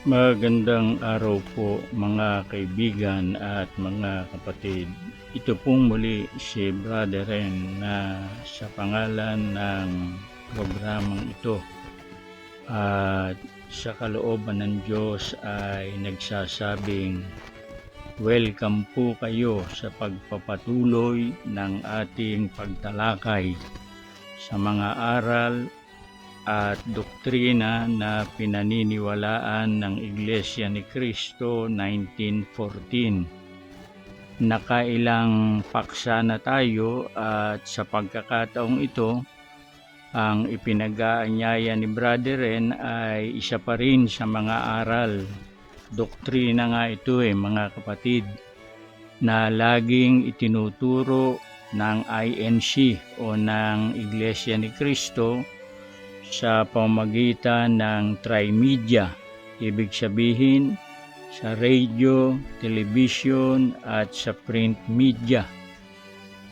Magandang araw po mga kaibigan at mga kapatid. Ito pong muli si Brother Ren na sa pangalan ng programang ito at sa kalooban ng Diyos ay nagsasabing welcome po kayo sa pagpapatuloy ng ating pagtalakay sa mga aral at doktrina na pinaniniwalaan ng Iglesia ni Cristo 1914. Nakailang paksa na tayo at sa pagkakataong ito, ang ipinag-aanyaya ni Brother Ren ay isa pa rin sa mga aral. Doktrina nga ito mga kapatid, na laging itinuturo ng INC o ng Iglesia ni Cristo sa pamamagitan ng trimedia, ibig sabihin sa radio, television at sa print media.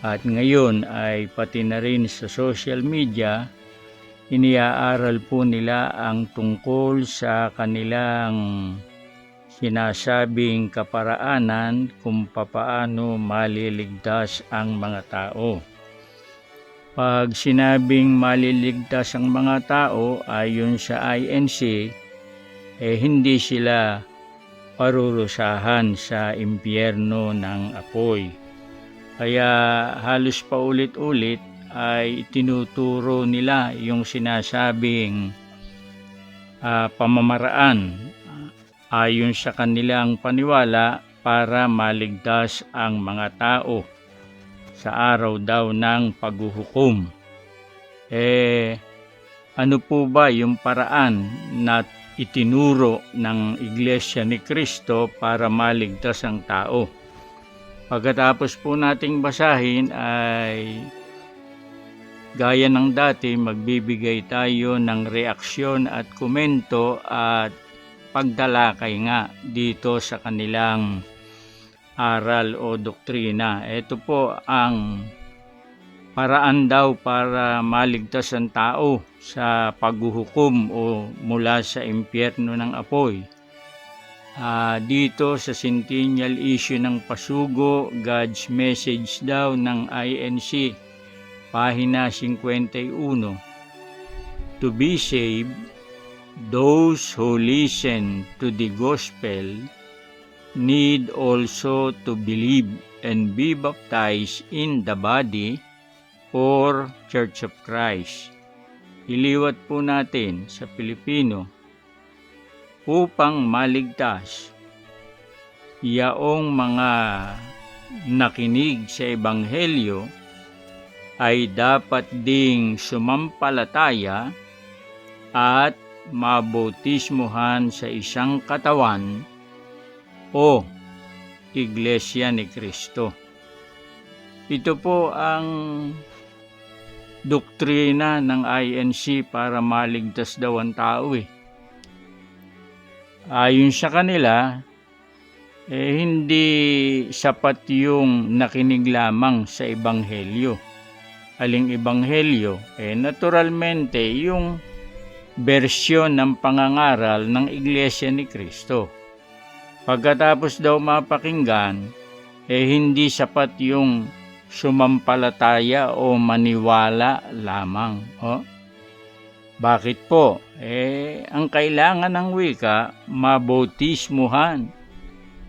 At ngayon ay pati na rin sa social media, iniaaral po nila ang tungkol sa kanilang sinasabing kaparaanan kung papaano maliligtas ang mga tao. Pag sinabing maliligtas ang mga tao ayon sa INC, hindi sila parurusahan sa impyerno ng apoy. Kaya halos paulit-ulit ay tinuturo nila yung sinasabing pamamaraan ayon sa kanilang paniwala para maligtas ang mga tao sa araw daw ng paghuhukom. Ano po ba yung paraan na itinuro ng Iglesia ni Cristo para maligtas ang tao? Pagkatapos po nating basahin ay gaya ng dati, magbibigay tayo ng reaksyon at komento at pagtalakay nga dito sa kanilang aral o doktrina. Ito po ang paraan daw para maligtas ang tao sa paghuhukom o mula sa impyerno ng apoy. Dito sa Centennial Issue ng Pasugo, God's Message daw ng INC, pahina 51. To be saved, those who listen to the gospel need also to believe and be baptized in the body or Church of Christ. Iliwat po natin sa Pilipino, upang maligtas, yaong mga nakinig sa Ebanghelyo ay dapat ding sumampalataya at mabautismuhan sa isang katawan o Iglesia ni Cristo. Ito po ang doktrina ng INC para maligtas daw ang tao. Ayon sa kanila, hindi sapat yung nakinig lamang sa Ebanghelyo. Aling Ebanghelyo? Naturalmente, yung bersyon ng pangangaral ng Iglesia ni Cristo. Pagkatapos daw mapakinggan, hindi sapat yung sumampalataya o maniwala lamang. Bakit po? Ang kailangan ng wika, mabautismuhan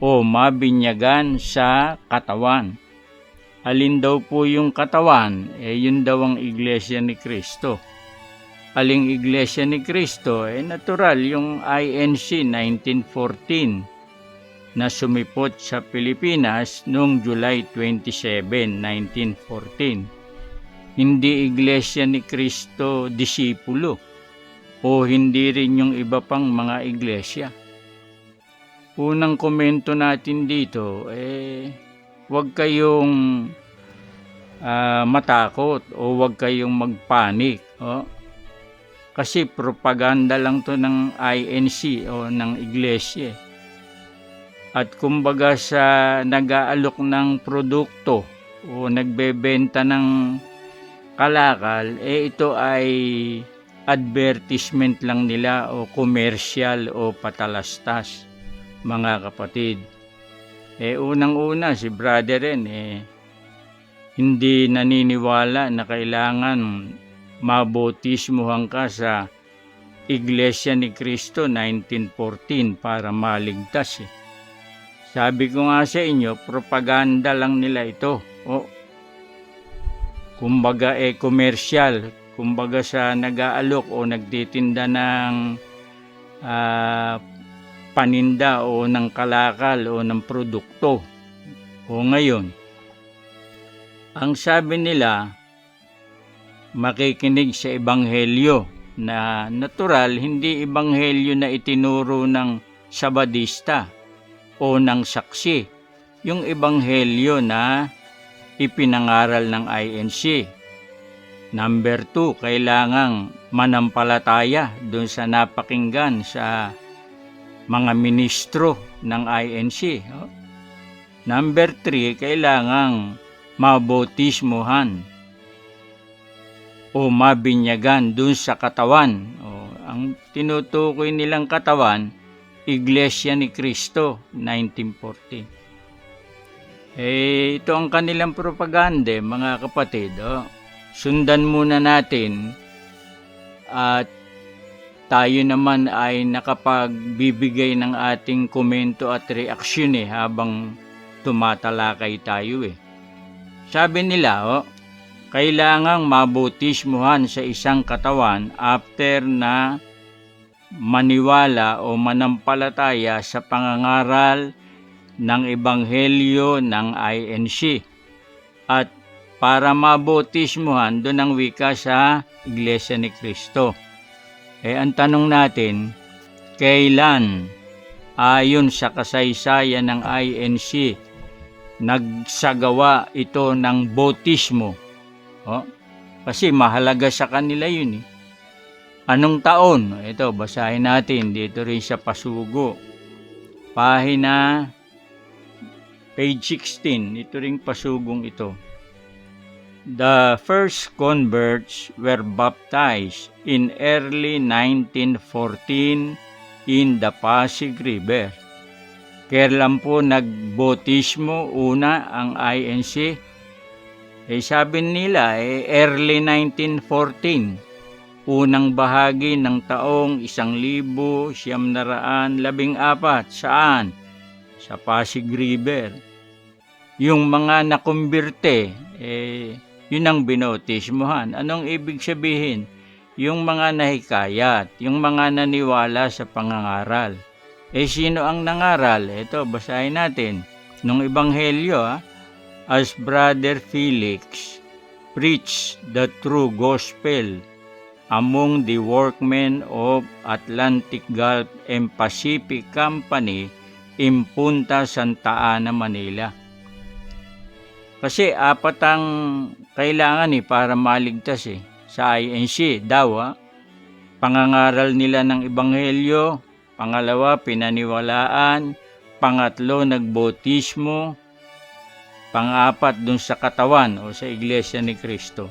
o mabinyagan sa katawan. Alin daw po yung katawan? Yun daw ang Iglesia ni Cristo. Aling Iglesia ni Cristo? Natural yung INC 1914 na sumipot sa Pilipinas noong July 27, 1914. Hindi Iglesia ni Cristo disipulo o hindi rin yung iba pang mga iglesia. Unang komento natin dito, huwag kayong matakot o huwag kayong magpanik. Kasi propaganda lang to ng INC o ng iglesia. At kumbaga sa nag-aalok ng produkto o nagbebenta ng kalakal, ito ay advertisement lang nila o commercial o patalastas, mga kapatid. Unang-una si brother rin hindi naniniwala na kailangan mabautismuhan ka sa Iglesia ni Cristo 1914 para maligtas. Sabi ko nga sa inyo, propaganda lang nila ito. Kumbaga commercial, kumbaga sa nag-aalok o nagtitinda ng paninda o ng kalakal o ng produkto. Ngayon, ang sabi nila, makikinig sa ebanghelyo na natural, hindi ebanghelyo na itinuro ng Sabadista o ng saksi, yung ebanghelyo na ipinangaral ng INC. Number 2, kailangang manampalataya doon sa napakinggan sa mga ministro ng INC. Number 3, kailangang mabautismuhan o mabinyagan dun sa katawan. Ang tinutukoy nilang katawan, Iglesia ni Cristo 1914. Ito ang kanilang propaganda, mga kapatid. Sundan muna natin at tayo naman ay nakapagbibigay ng ating komento at reaksyon habang tumatalakay tayo. Sabi nila, kailangang mabautismuhan sa isang katawan after na maniwala o manampalataya sa pangangaral ng ebanghelyo ng INC. At para mabautismuhan, doon ang wika sa Iglesia ni Cristo. Ang tanong natin, kailan ayon sa kasaysayan ng INC nagsagawa ito ng bautismo? Kasi mahalaga sa kanila yun. Anong taon? Ito, basahin natin dito rin sa pasugo. Pahina, page 16. Ito rin pasugong ito. The first converts were baptized in early 1914 in the Pasig River. Kailan po nagbautismo una ang INC? Sabi nila, early 1914, unang bahagi ng taong 1914. Saan? Sa Pasig River. Yung mga nakumbirte, yun ang binautismuhan. Anong ibig sabihin? Yung mga nahikayat, yung mga naniwala sa pangangaral. Sino ang nangaral? Ito, basahin natin. Nung ebanghelyo, as Brother Felix preached the true gospel among the workmen of Atlantic Gulf and Pacific Company in Punta Santa Ana, Manila. Kasi apat ang kailangan para maligtas sa INC daw. Pangangaral nila ng ebanghelyo, pangalawa pinaniwalaan, pangatlo nagbautismo, pang-apat dun sa katawan o sa Iglesia ni Cristo.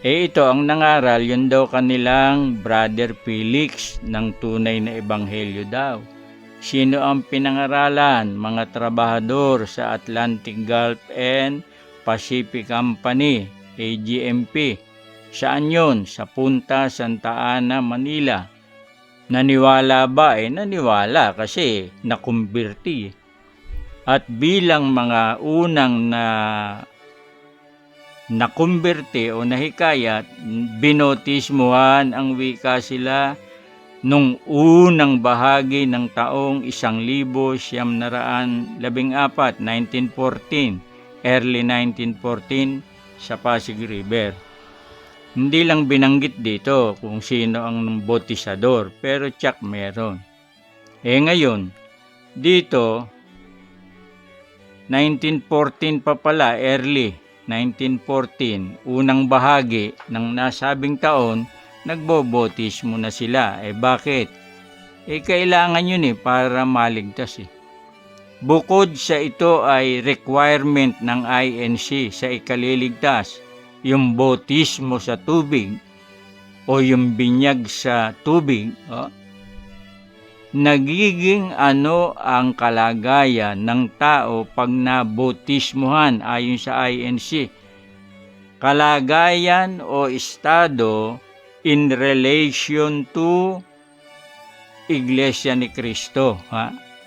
Ito ang nangaral, yun daw kanilang Brother Felix ng tunay na ebanghelyo daw. Sino ang pinangaralan? Mga trabahador sa Atlantic Gulf and Pacific Company, AGMP. Saan yun? Sa Punta Santa Ana, Manila. Naniwala ba? Naniwala kasi nakumbirti. At bilang mga unang nakumbirti o nahikayat, binautismuhan ang wika sila nung unang bahagi ng taong 1914, early 1914 sa Pasig River. Hindi lang binanggit dito kung sino ang bautisador, pero tsak meron. Ngayon, dito, 1914 pa pala, early 1914, unang bahagi ng nasabing taon, nagbobautismo na sila. Bakit? Kailangan yun para maligtas. Bukod sa ito ay requirement ng INC sa ikaliligtas, yung bautismo sa tubig. o yung binyag sa tubig, nagiging ano ang kalagayan ng tao pag nabautismuhan ayon sa INC? Kalagayan o estado in relation to Iglesia ni Cristo.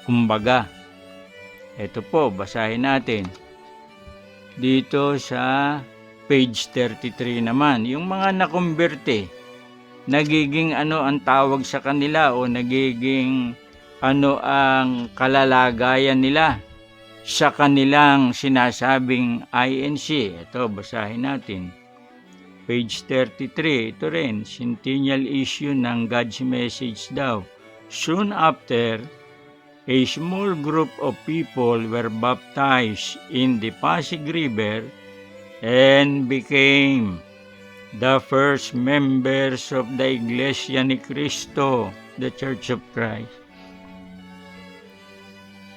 Kumbaga, ito po, basahin natin. Dito sa page 33 naman, yung mga nakumberte, nagiging ano ang tawag sa kanila o nagiging ano ang kalalagayan nila sa kanilang sinasabing INC. Ito, basahin natin. Page 33, ito rin, centennial issue ng God's message daw. Soon after, a small group of people were baptized in the Pasig River and became the first members of the Iglesia ni Cristo, the Church of Christ.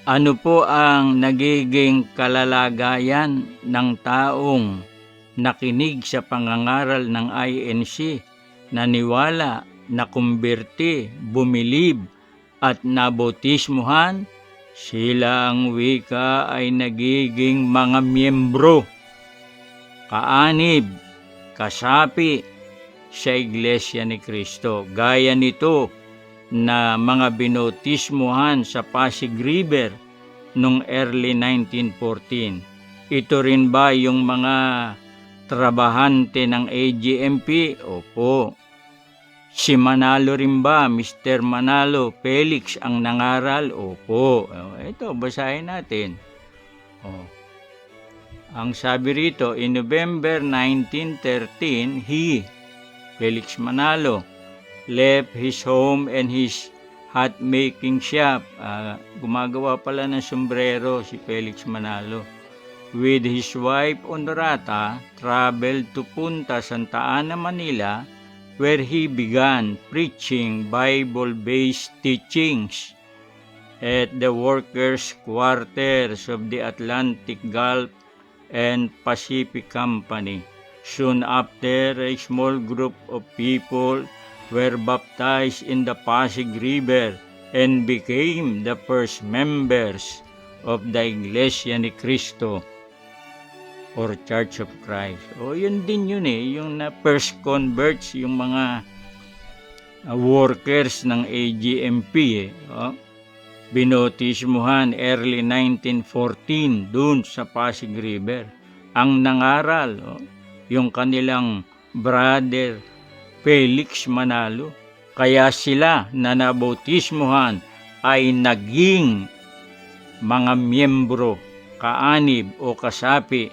Ano po ang nagiging kalalagayan ng taong nakinig sa pangangaral ng INC, naniwala, nakumberte, bumilib, at nabautismuhan? Sila ang wika ay nagiging mga miyembro, kaanib, kasapi sa Iglesia ni Cristo. Gaya nito na mga binautismuhan sa Pasig River noong early 1914. Ito rin ba yung mga trabahante ng AGMP? Opo. Si Manalo rin ba, Mr. Manalo, Felix ang nangaral? Opo. Ito, basahin natin. Ang sabi rito, in November 1913, he, Felix Manalo, left his home and his hat-making shop. Gumagawa pala ng sombrero si Felix Manalo. With his wife Honorata, traveled to Punta Santa Ana, Manila, where he began preaching Bible-based teachings at the workers' quarters of the Atlantic Gulf and Pacific Company. Soon after, a small group of people were baptized in the Pasig River and became the first members of the Iglesia ni Cristo or Church of Christ. Yun din yun yung na first converts, yung mga workers ng AGMP binautismuhan early 1914 dun sa Pasig River. Ang nangaral, yung kanilang brother Felix Manalo. Kaya sila na nabautismuhan ay naging mga miyembro, kaanib o kasapi,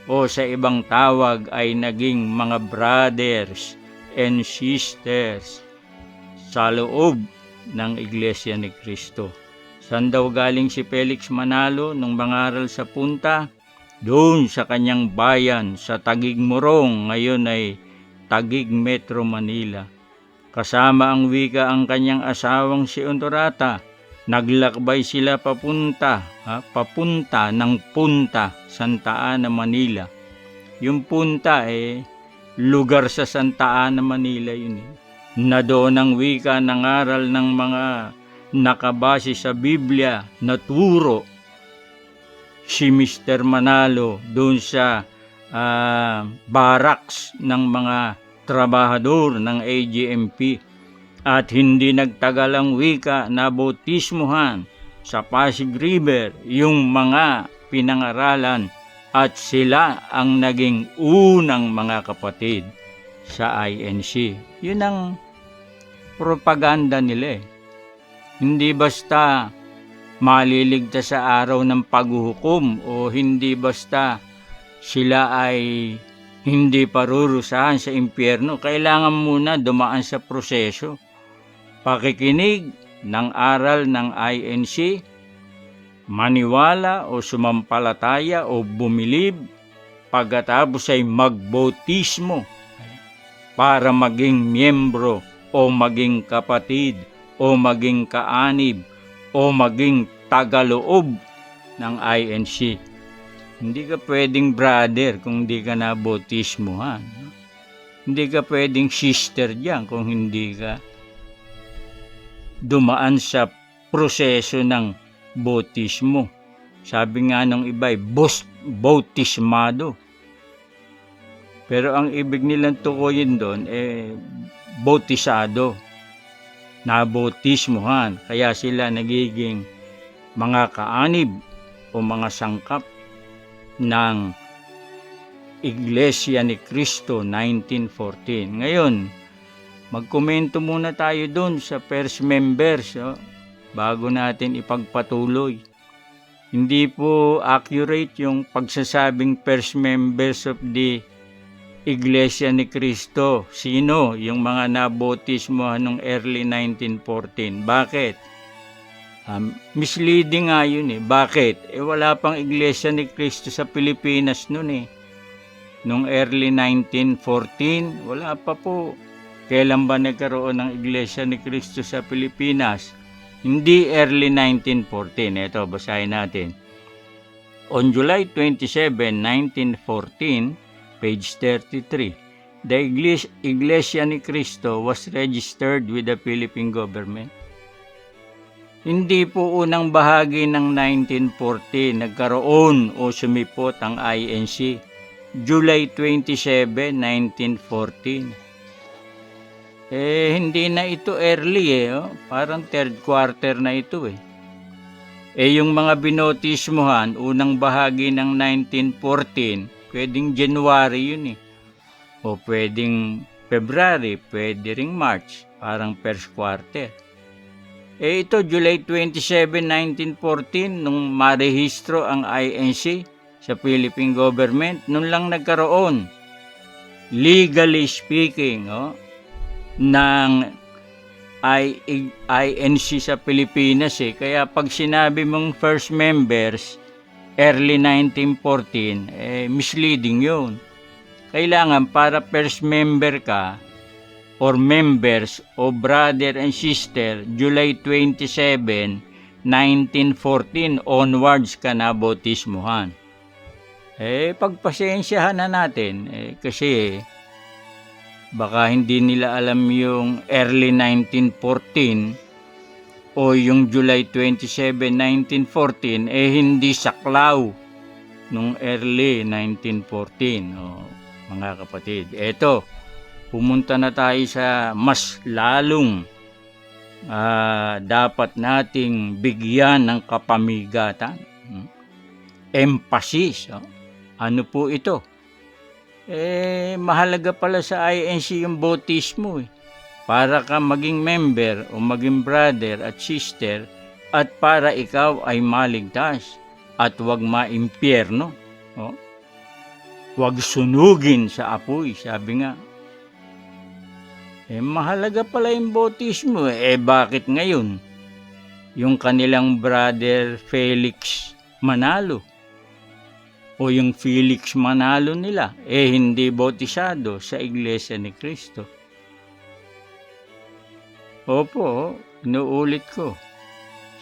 o sa ibang tawag ay naging mga brothers and sisters sa loob ng Iglesia ni Cristo. Saan daw galing si Felix Manalo nung mangaral sa Punta? Doon sa kanyang bayan sa Taguig Morong, ngayon ay Taguig Metro Manila. Kasama ang wika ang kanyang asawang si Honorata. Naglakbay sila papunta ng Punta, Santa Ana, Manila. Yung Punta lugar sa Santa Ana, Manila yun. Na doon ang wika ng aral ng mga nakabase sa Biblia na turo si Mr. Manalo doon sa barracks ng mga trabahador ng AGMP. At hindi nagtagal ang wika na bautismuhan sa Pasig River yung mga pinangaralan at sila ang naging unang mga kapatid sa INC. Yun ang propaganda nila. Hindi basta maliligtas sa araw ng paghuhukom o hindi basta sila ay hindi parurusahan sa impyerno. Kailangan muna dumaan sa proseso. Pakikinig ng aral ng INC, maniwala o sumampalataya o bumilib, pagkatapos ay magbautismo para maging miyembro o maging kapatid o maging kaanib o maging tagaloob ng INC. Hindi ka pwedeng brother kung di ka nabautismuhan. Hindi ka pwedeng sister diyan kung hindi ka dumaan sa proseso ng bautismo. Sabi nga nung iba ay bautismado. Pero ang ibig nilang tukuyin doon bautisado, nabautismuhan. Kaya sila nagiging mga kaanib o mga sangkap ng Iglesia ni Cristo 1914. Ngayon, magkomento muna tayo doon sa first members bago natin ipagpatuloy. Hindi po accurate yung pagsasabing first members of the Iglesia ni Cristo. Sino? Yung mga nabautismohan noong early 1914. Bakit? Misleading nga yun Bakit? Wala pang Iglesia ni Cristo sa Pilipinas noon Noong early 1914, wala pa po. Kailan ba nagkaroon ng Iglesia ni Cristo sa Pilipinas? Hindi early 1914. Ito, basahin natin. On July 27, 1914, page 33, the Iglesia ni Cristo was registered with the Philippine government. Hindi po unang bahagi ng 1914 nagkaroon o sumipot ang INC. July 27, 1914. Hindi na ito early Parang third quarter na ito yung mga binotismohan, unang bahagi ng 1914, pwedeng January yun O pwedeng February, pwede ring March, parang first quarter. Ito, July 27, 1914, nung marehistro ang INC sa Philippine government, nun lang nagkaroon, legally speaking, ng INC sa Pilipinas Kaya pag sinabi mong first members, early 1914, misleading yun. Kailangan para first member ka or members o brother and sister, July 27, 1914 onwards ka na bautismuhan. Pagpasensyahan na natin kasi baka hindi nila alam yung early 1914 o yung July 27, 1914 hindi saklaw nung early 1914 mga kapatid. Eto, pumunta na tayo sa mas lalong dapat nating bigyan ng kapamigatan, emphasis. Ano po ito? Mahalaga pala sa INC yung bautismo para ka maging member o maging brother at sister at para ikaw ay maligtas at huwag maimpyerno. Huwag sunugin sa apoy, sabi nga. Mahalaga pala yung bautismo bakit ngayon yung kanilang brother Felix Manalo o yung Felix Manalo nila hindi bautisado sa Iglesia ni Cristo? Opo, inuulit ko.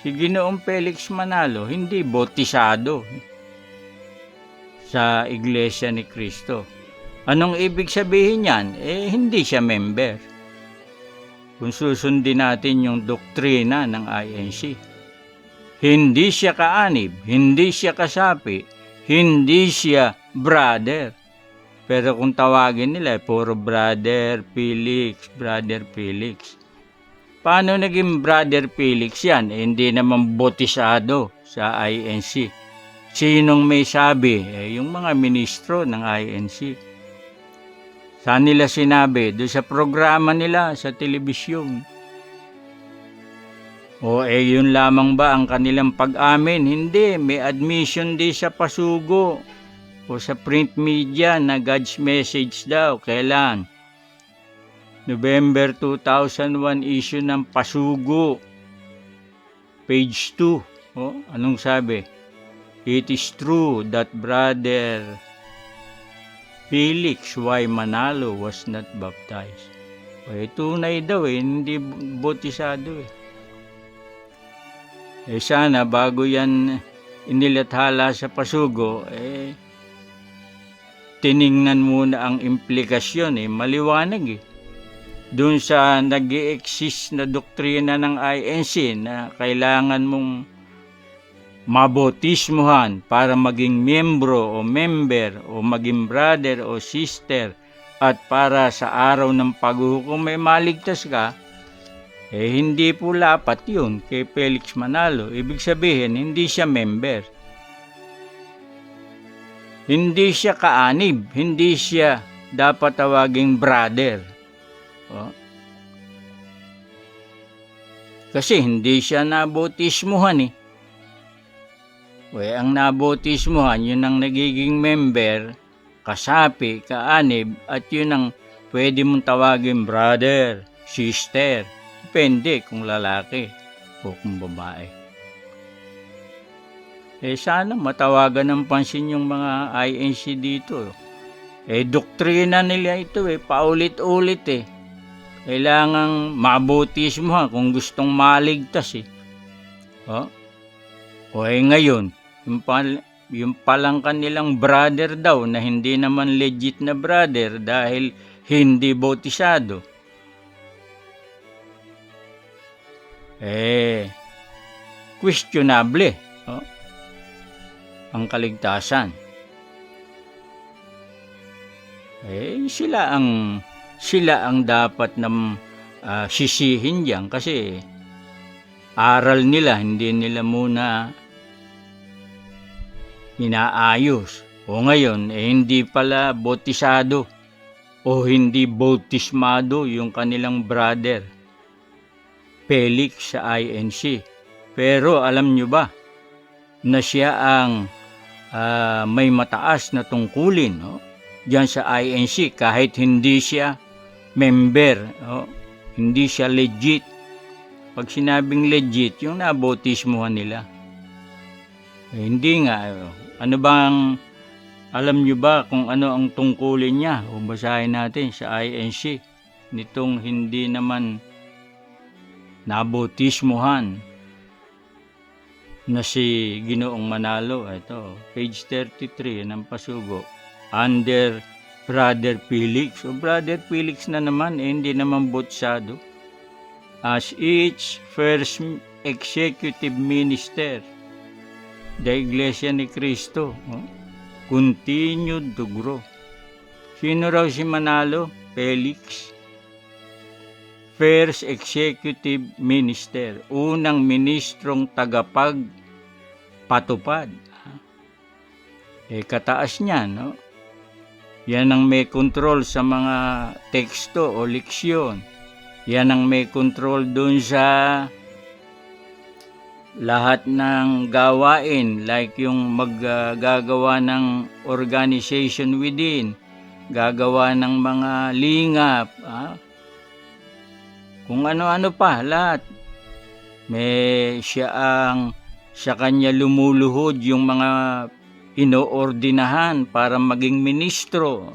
Si Ginoong Felix Manalo hindi bautisado sa Iglesia ni Cristo. Anong ibig sabihin yan? Hindi siya member. Kung susundin natin yung doktrina ng INC, hindi siya kaanib, hindi siya kasapi, hindi siya brother. Pero kung tawagin nila, puro brother Felix, brother Felix. Paano naging brother Felix yan? Hindi naman bautisado sa INC. Sinong may sabi? Yung mga ministro ng INC. Saan nila sinabi? Doon sa programa nila sa telebisyon. Yun lamang ba ang kanilang pag-amin? Hindi, may admission din sa Pasugo o sa print media na God's message daw. Kailan? November 2001 issue ng Pasugo. Page 2. Anong sabi? It is true that Brother Felix Y. Manalo was not baptized. Tunay daw hindi bautisado sana bago yan inilathala sa Pasugo, tiningnan muna ang implikasyon maliwanag doon sa nag-i-exist na doktrina ng INC na kailangan mong mabautismuhan para maging miyembro o member o maging brother o sister at para sa araw ng paghuhukom may maligtas ka, hindi po lapat yun kay Felix Manalo. Ibig sabihin, hindi siya member. Hindi siya kaanib. Hindi siya dapat tawaging brother. Kasi hindi siya nabautismuhan ang nabautismuhan, yun ang nagiging member, kasapi, kaanib, at yun ang pwede mong tawagin brother, sister. Depende kung lalaki o kung babae. Sana matawagan ng pansin yung mga INC dito. Doktrina nila ito paulit-ulit Kailangang mabautismuhan kung gustong maligtas ngayon, yung palang kanilang brother daw na hindi naman legit na brother dahil hindi bautisado. Questionable ang kaligtasan. Sila ang dapat na sisihin diyan kasi aral nila, hindi nila muna inaayos. Ngayon, hindi pala bautisado o hindi bautismado yung kanilang brother Felix sa INC. Pero alam nyo ba na siya ang may mataas na tungkulin diyan sa INC kahit hindi siya member, hindi siya legit. Pag sinabing legit, yung nabautismuhan nila. Hindi nga. Ano bang, alam nyo ba kung ano ang tungkulin niya? O basahin natin sa INC nitong hindi naman nabautismuhan na si Ginoong Manalo. Ito, page 33 ng pasugo. Under Brother Felix. O Brother Felix na naman, hindi naman bautisado. As each first executive minister, the Iglesia ni Cristo, continued to grow. Sino raw si Manalo? Felix. First executive minister, unang ministrong tagapagpatupad. Kataas niya, Yan ang may control sa mga teksto o leksyon. Yan ang may control dun sa lahat ng gawain, like yung maggagawa ng organization within, gagawa ng mga lingap, kung ano-ano pa, lahat. Siya ang sa kanya lumuluhod yung mga inoordinahan para maging ministro,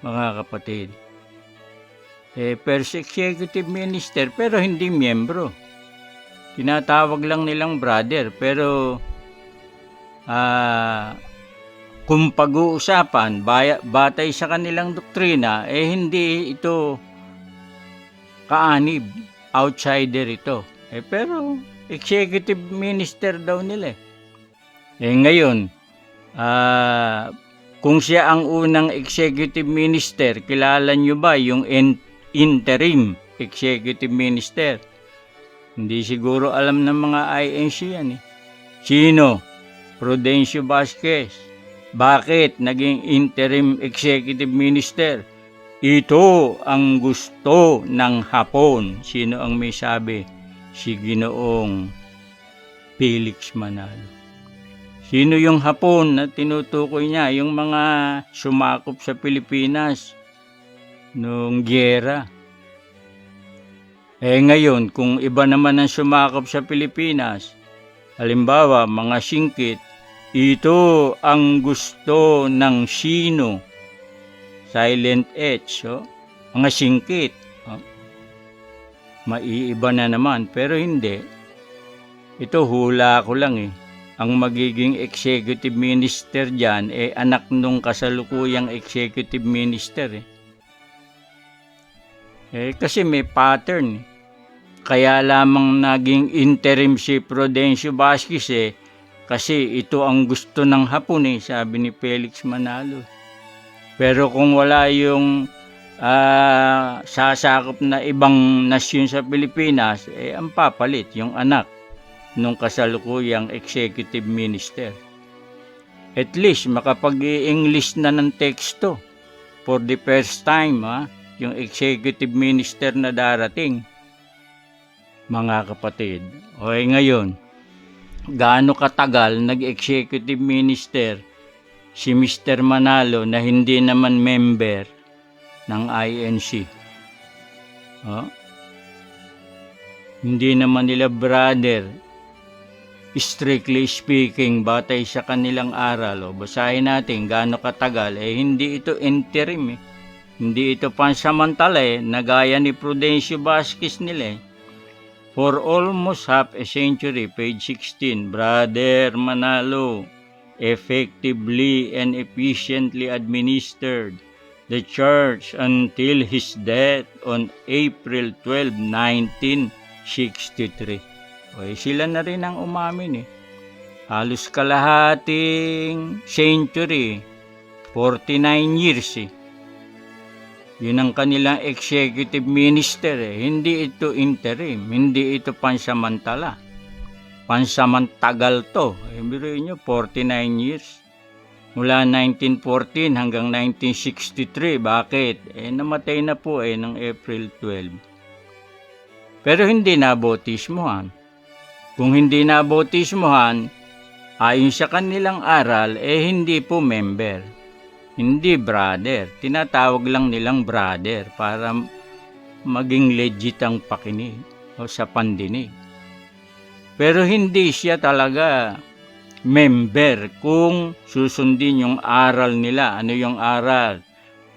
mga kapatid. First executive minister pero hindi miyembro. Tinatawag lang nilang brother, pero kung pag-uusapan batay sa kanilang doktrina, hindi ito kaanib, outsider ito. Pero executive minister daw nila. Ngayon, kung siya ang unang executive minister, kilala nyo ba yung interim executive minister? Hindi siguro alam ng mga INC yan Sino? Prudencio Vasquez. Bakit naging interim executive minister? Ito ang gusto ng Hapon. Sino ang may sabi? Si Ginoong Felix Manalo. Sino yung Hapon na tinutukoy niya? Yung mga sumakop sa Pilipinas noong giyera. Ngayon, kung iba naman ang sumakop sa Pilipinas, halimbawa, mga singkit, ito ang gusto ng sino? Silent H, mga singkit. Maiiba na naman, pero hindi. Ito hula ko lang ang magiging executive minister dyan, anak nung kasalukuyang executive minister. Kasi may pattern. Kaya lamang naging interim si Prudencio Vasquez kasi ito ang gusto ng Hapon sabi ni Felix Manalo. Pero kung wala yung sasakop na ibang nasyon sa Pilipinas, ang papalit yung anak nung kasalukuyang executive minister. At least makapag-i-English na ng teksto for the first time, yung executive minister na darating, mga kapatid. Ngayon, gaano katagal nag-executive minister si Mr. Manalo na hindi naman member ng INC? Hindi naman nila brother, strictly speaking, batay sa kanilang aral. Basahin natin gaano katagal. Hindi ito interim. Hindi ito pansamantala na gaya ni Prudencio Vasquez nila. For almost half a century, page 16, Brother Manalo effectively and efficiently administered the church until his death on April 12, 1963. Sila na rin ang umamin. Halos kalahating century, 49 years. Yun ang kanilang executive minister. Hindi ito interim, hindi ito pansamantala. Pansamantagal to. Biruin nyo, 49 years. Mula 1914 hanggang 1963. Bakit? Namatay na po ng April 12. Pero hindi nabautismuhan. Kung hindi nabautismuhan, ayon sa kanilang aral, hindi po member. Hindi brother. Tinatawag lang nilang brother para maging legit ang pakinig o sa pandinig. Pero hindi siya talaga member kung susundin yung aral nila. Ano yung aral?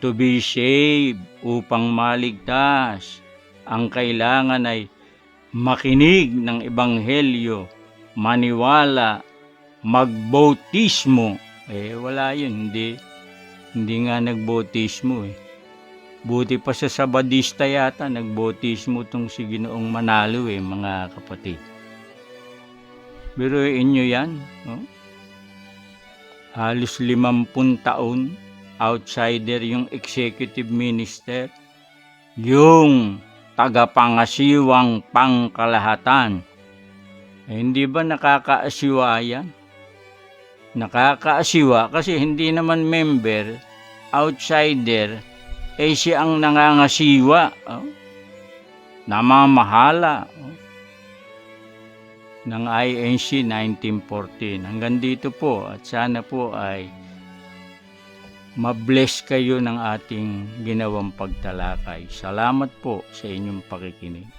To be saved, upang maligtas. Ang kailangan ay makinig ng ebanghelyo, maniwala, magbautismo. Wala yun, hindi nga nagbautismo. Buti pa sa Sabadista yata, nagbautismo tong si Ginoong Manalo mga kapatid. Biruin nyo yan. Halos 50 taon, outsider yung executive minister, yung tagapangasiwang pangkalahatan. Hindi ba nakakaasiwa yan? Nakakaasiwa kasi hindi naman member, outsider, siya ang nangangasiwa, namamahala ng INC 1914. Hanggang dito po at sana po ay mabless kayo ng ating ginawang pagtalakay. Salamat po sa inyong pakikinig.